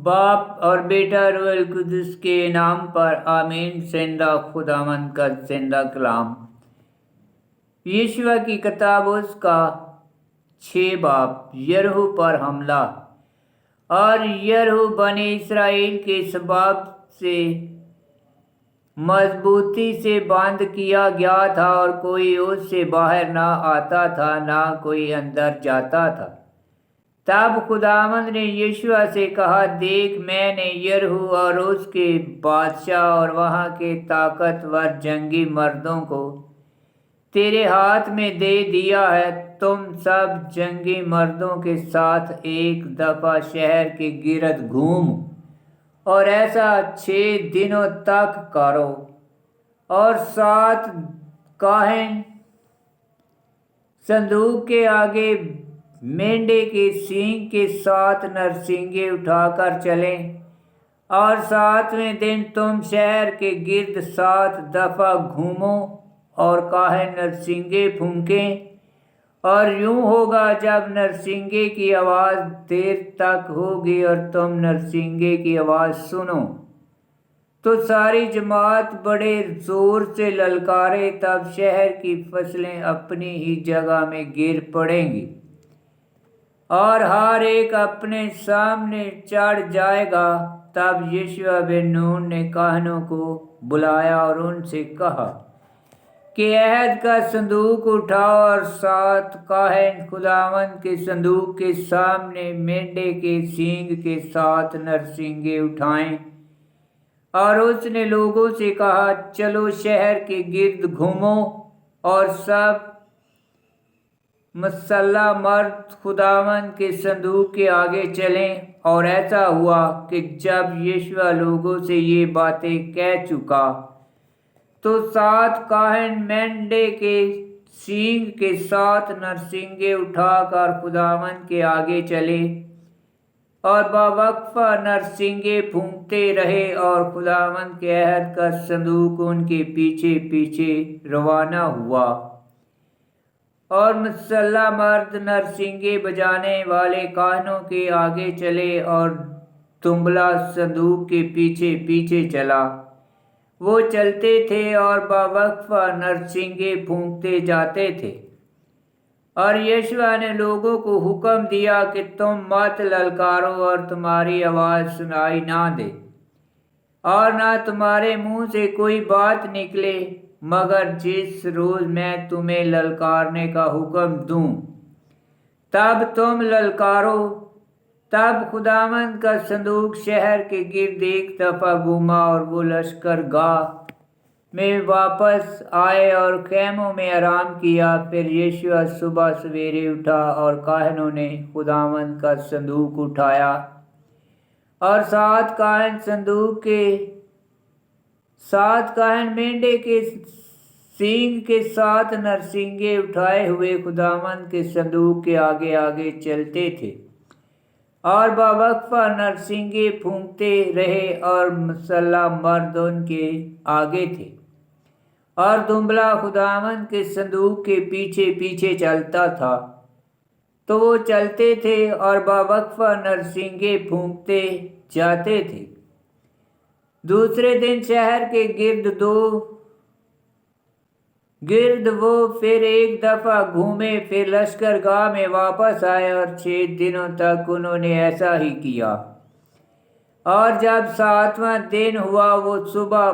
باپ اور بیٹا روح القدس کے نام پر آمین۔ زندہ خداوند کا زندہ کلام۔ یشوع کی کتاب اس کا 6 باب۔ یرہو پر حملہ۔ اور یرہو بنی اسرائیل کے سباب سے مضبوطی سے بند کیا گیا تھا اور کوئی اس سے باہر نہ آتا تھا نہ کوئی اندر جاتا تھا۔ تب خداوند نے یشوع سے کہا، دیکھ میں نے یرہو اور اس کے بادشاہ اور وہاں کے طاقتور جنگی مردوں کو تیرے ہاتھ میں دے دیا ہے۔ تم سب جنگی مردوں کے ساتھ ایک دفعہ شہر کے گرد گھومو اور ایسا 6 دنوں تک کرو۔ اور 7 کاہن صندوق کے آگے مینڈے کے سینگ کے 7 نرسنگے اٹھا کر چلیں، اور 7ویں دن تم شہر کے گرد 7 دفعہ گھومو اور کاہن نرسنگے پھونکیں۔ اور یوں ہوگا، جب نرسنگے کی آواز دیر تک ہوگی اور تم نرسنگے کی آواز سنو تو ساری جماعت بڑے زور سے للکارے، تب شہر کی فصلیں اپنی ہی جگہ میں گر پڑیں گی اور ہر ایک اپنے سامنے چڑھ جائے گا۔ تب یشوع بن نون نے کاہنوں کو بلایا اور ان سے کہا کہ عہد کا صندوق اٹھاؤ، اور 7 کاہن خداوند کے صندوق کے سامنے مینڈے کے سینگ کے 7 نرسنگے اٹھائیں۔ اور اس نے لوگوں سے کہا، چلو شہر کے گرد گھومو، اور سب مسلح مرد خداوند کے صندوق کے آگے چلیں۔ اور ایسا ہوا کہ جب یشوع لوگوں سے یہ باتیں کہہ چکا تو 7 کاہن مینڈے کے سینگ کے 7 نرسنگے اٹھا کر خداوند کے آگے چلے اور باوقفہ نرسنگے پھونکتے رہے، اور خداوند کے عہد کا صندوق ان کے پیچھے پیچھے روانہ ہوا۔ اور مسلح مرد نرسنگے بجانے والے کاہنوں کے آگے چلے اور دمبلا صندوق کے پیچھے پیچھے چلا۔ وہ چلتے تھے اور باوقفہ نرسنگے پھونکتے جاتے تھے۔ اور یشوع نے لوگوں کو حکم دیا کہ تم مت للکارو اور تمہاری آواز سنائی نہ دے، اور نہ تمہارے منہ سے کوئی بات نکلے، مگر جس روز میں تمہیں للکارنے کا حکم دوں تب تم للکارو۔ تب خداوند کا صندوق شہر کے گرد ایک دفعہ گھوما، اور وہ لشکر گاہ میں واپس آئے اور خیموں میں آرام کیا۔ پھر یشوع صبح سویرے اٹھا اور کاہنوں نے خداوند کا صندوق اٹھایا، اور 7 کاہن صندوق کے 7 کاہن مینڈے کے سینگ کے 7 نرسنگے اٹھائے ہوئے خداوند کے صندوق کے آگے آگے چلتے تھے، اور باوقفہ نرسنگے پھونکتے رہے، اور مسلح مرد ان کے آگے تھے، اور دمبلا خداوند کے صندوق کے پیچھے پیچھے چلتا تھا۔ تو وہ چلتے تھے اور باوقفہ نرسنگے پھونکتے جاتے تھے۔ دوسرے دن شہر کے گرد وہ پھر ایک دفعہ گھومے، پھر لشکر گاہ میں واپس آئے، اور 6 دنوں تک انہوں نے ایسا ہی کیا۔ اور جب 7واں دن ہوا، وہ صبح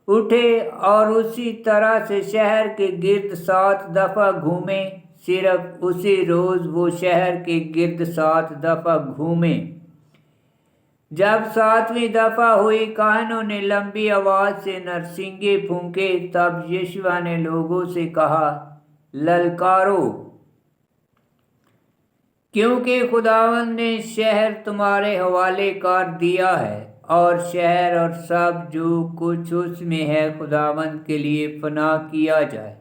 اٹھے اور اسی طرح سے شہر کے گرد 7 دفعہ گھومے۔ صرف اسی روز وہ شہر کے گرد 7 دفعہ گھومے۔ جب 7ویں دفعہ ہوئی، کاہنوں نے لمبی آواز سے نرسنگے پھونکے۔ تب یشوع نے لوگوں سے کہا، للکارو، کیونکہ خداوند نے شہر تمہارے حوالے کر دیا ہے، اور شہر اور سب جو کچھ اس میں ہے خداوند کے لیے فنا کیا جائے۔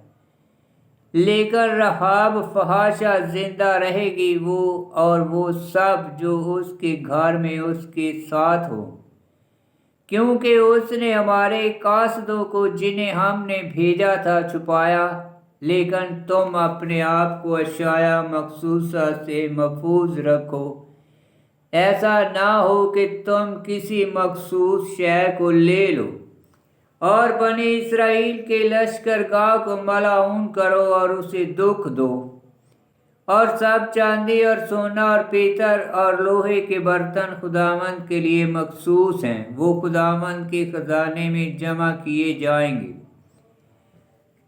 لیکن رحاب فحاشہ زندہ رہے گی، وہ اور وہ سب جو اس کے گھر میں اس کے ساتھ ہو، کیونکہ اس نے ہمارے قاصدوں کو جنہیں ہم نے بھیجا تھا چھپایا۔ لیکن تم اپنے آپ کو اشیاء مخصوصہ سے محفوظ رکھو ایسا نہ ہو کہ تم کسی مخصوص شے کو لے لو اور بنی اسرائیل کے لشکرگاہ کو ملعون کرو اور اسے دکھ دو، اور سب چاندی اور سونا اور پیتر اور لوہے کے برتن خداوند کے لیے مخصوص ہیں، وہ خداوند کے خزانے میں جمع کیے جائیں گے۔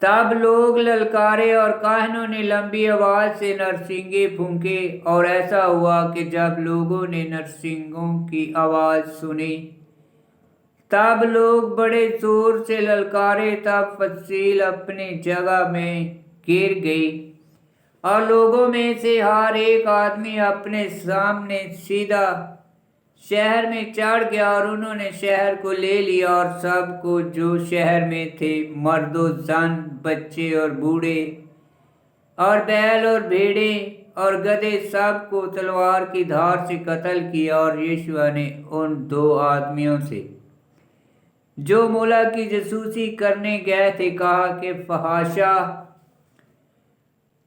تب لوگ للکارے اور کاہنوں نے لمبی آواز سے نرسنگے پھونکے، اور ایسا ہوا کہ جب لوگوں نے نرسنگوں کی آواز سنی تب لوگ بڑے زور سے للکارے، تب فصیل اپنی جگہ میں گر گئی، اور لوگوں میں سے ہر ایک آدمی اپنے سامنے سیدھا شہر میں چڑھ گیا، اور انہوں نے شہر کو لے لیا، اور سب کو جو شہر میں تھے، مرد و زن، بچے اور بوڑھے، اور بیل اور بھیڑیں اور گدھے، سب کو تلوار کی دھار سے قتل کیا۔ اور یشوع نے ان 2 آدمیوں سے جو مولا کی جاسوسی کرنے گئے تھے کہا کہ فحاشہ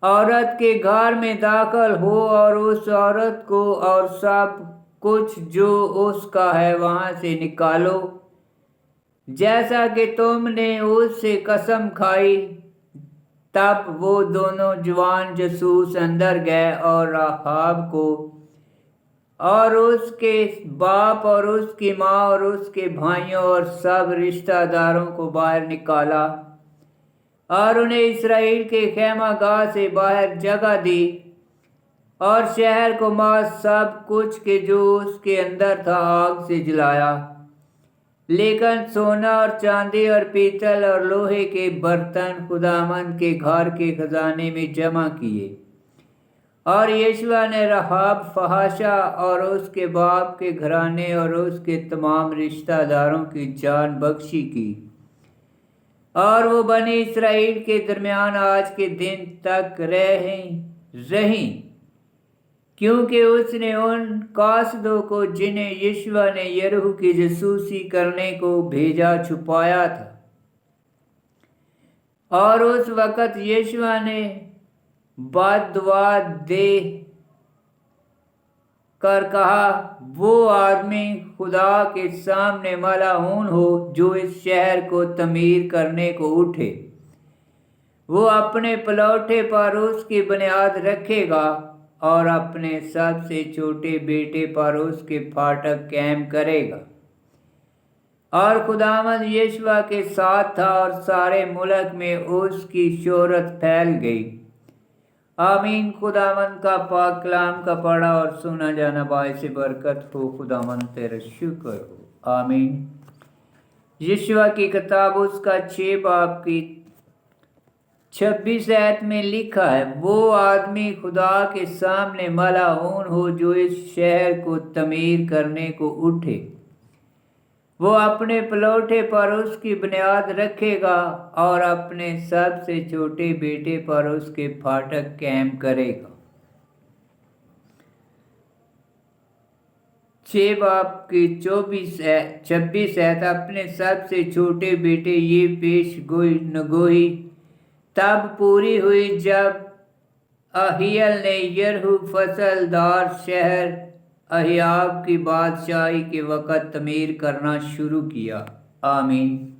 عورت کے گھر میں داخل ہو اور اس عورت کو اور سب کچھ جو اس کا ہے وہاں سے نکالو، جیسا کہ تم نے اس سے قسم کھائی۔ تب وہ دونوں جوان جاسوس اندر گئے اور راہاب کو اور اس کے باپ اور اس کی ماں اور اس کے بھائیوں اور سب رشتہ داروں کو باہر نکالا، اور انہیں اسرائیل کے خیمہ گاہ سے باہر جگہ دی، اور شہر کو ماں سب کچھ کے جو اس کے اندر تھا آگ سے جلایا، لیکن سونا اور چاندی اور پیتل اور لوہے کے برتن خداوند کے گھر کے خزانے میں جمع کیے۔ اور یشوع نے راہاب فحاشہ اور اس کے باپ کے گھرانے اور اس کے تمام رشتہ داروں کی جان بخشی کی، اور وہ بنی اسرائیل کے درمیان آج کے دن تک رہیں، کیونکہ اس نے ان قاصدوں کو جنہیں یشوع نے یریحو کی جاسوسی کرنے کو بھیجا چھپایا تھا۔ اور اس وقت یشوع نے بد دعا دے کر کہا، وہ آدمی خدا کے سامنے ملعون ہو جو اس شہر کو تعمیر کرنے کو اٹھے۔ وہ اپنے پلوٹے پر اس کی بنیاد رکھے گا، اور اپنے سب سے چھوٹے بیٹے پر اس کے پھاٹک قائم کرے گا۔ اور خداوند یشوع کے ساتھ تھا، اور سارے ملک میں اس کی شہرت پھیل گئی۔ آمین۔ خداوند کا پاک کلام کا پڑھا اور سنا جانا باعث برکت ہو۔ خداوند تیرا شکر ہو۔ آمین۔ یشوع کی کتاب اس کا 6 باب کی 26 آیت میں لکھا ہے، وہ آدمی خدا کے سامنے ملعون ہو جو اس شہر کو تعمیر کرنے کو اٹھے۔ وہ اپنے پلوٹے پر اس کی بنیاد رکھے گا، اور اپنے سب سے چھوٹے بیٹے پر اس کے پھاٹک قائم کرے گا۔ 6 باب کی 26 آیت، اپنے سب سے چھوٹے بیٹے، یہ پیش گوئی تب پوری ہوئی جب اہیل نے یریحو فصل دار شہر اہاب کی بادشاہی کے وقت تعمیر کرنا شروع کیا۔ آمین۔